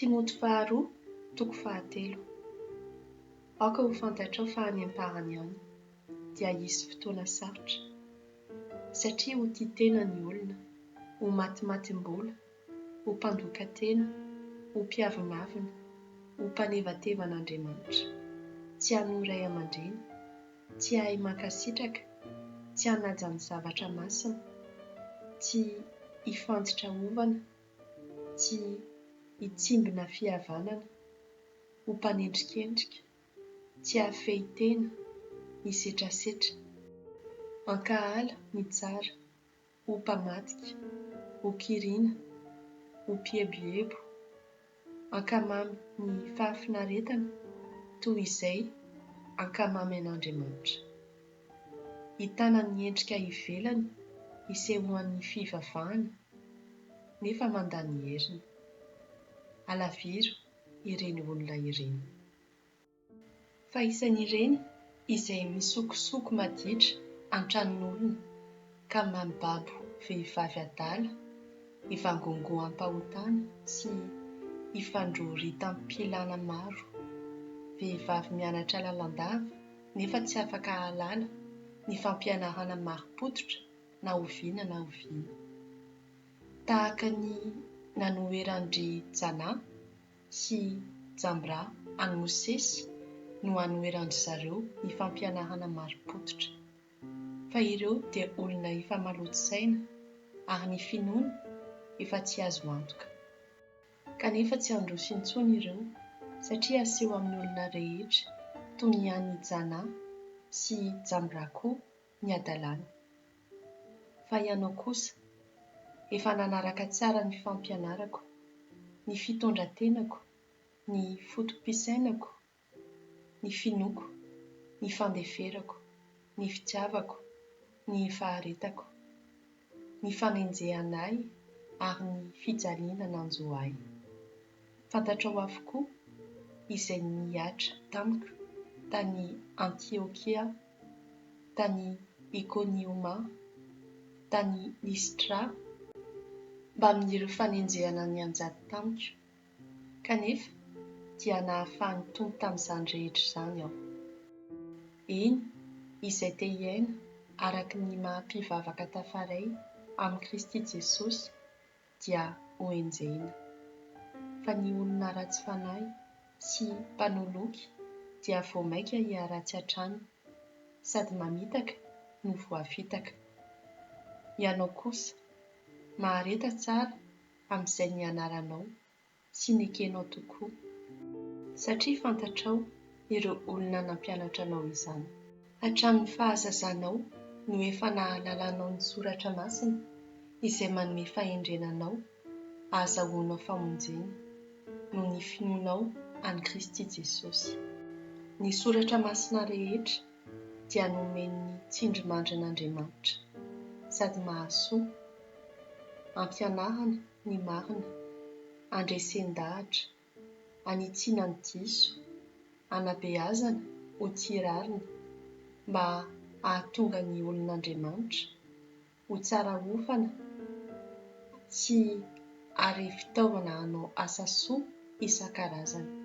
Timoty 2:13. Aoka ho fantatrao fa any am-parany any dia hisy fotoana sarotra, satria ho tia tena ny olona, ho matimatim-bola, ho mpandoka tena, ho mpiavimavina, ho mpanevatevan'Andriamanitra, tsy hanohy ray aman-dreny, tsy hahay mankasitraka, tsy hanaja ny zavatra masina, tsy hifantotra ovana, tsy hitsimbina fihavanana, ho mpanendrikendrika, tsy hafehy tena, hisetrasetra, hankahala ny tsara, ho mpamadika, ho kiriana, ho mpieboebo, hankamamy ny fahafinaretana toy izay hankamamy an'Andriamanitra. Hitana ny endrika ivelany hisehoan'ny fivavahana nefa mandany heriny. Alaviro ireny olona ireny. Fa isan'ireny izay misokosoko maditra an-tranon'olona ka mamibabo vehivavy adala, hivangongo ampahotana sy hifandrory tampilana maro, vehivavy mianatra lalandava nefa tsy afaka hahalala ny fampianarana mari-pototra na oviana na oviana. Tahaka ny nanoheran-dry Jana sy Jambra any Mosesy no hanoheran-dry zareo ny fampianarana mari-pototra. Fa ireo dia olona efa maloto saina ary ny finoana efa tsy azo antoka. Kanefa tsy handroso intsony ireo satria aseho amin'ny olona rehetra toy ny an'i Jana sy Jambra koa ny adalàna. Fa ianao kosa efa nanaraka tsara ny fampianarako, ny fitondrantenako, ny fotom-pisainako, ny finoako, ny fandeferako, ny fitiavako, ny faharetako, ny fanenjehanay ary ny fijaliana nanjo ahy. Fantatrao avokoa izay niatra tamiko tany Antiokia, tany Ikonioma, tany Listra, mba amin'ireo fanenjehana nianjady tamiko, kanefa dia nahafahany tony tamin'izany rehetra izany aho. Eny, izay te hiaina araka ny maha-mpivavaka tafaray amin'ny Kristy Jesosy dia ho enjehina. Fa ny olona ratsy fanahy sy mpanoloky dia voamaika hiaratsy hatrany, sady mamitaka no voafitaka. Ianao kosa mahareta tsara amin'izay nianaranao sy nekenao tokoa, satria fantatrao ireo olona nampianatra anao izany. Hatramin'ny fahazazanao no efa nahalalanao ny soratra masina izay manome fahendrenanao ahazahoanao famonjena noho ny finoanao an'i Kristy Jesosy. Ny soratra masina rehetra dia nomen'ny tsindrimandrin'Andriamanitra sady mahasoa, ampianarana ny marina, andresen-dahatra, anitsiana ny diso, anabeazana ho tia rarina, mba hahatonga ny olon'Andriamanitra ho tsara ofana sy ary fitaovana hanao asa soa isan-karazany.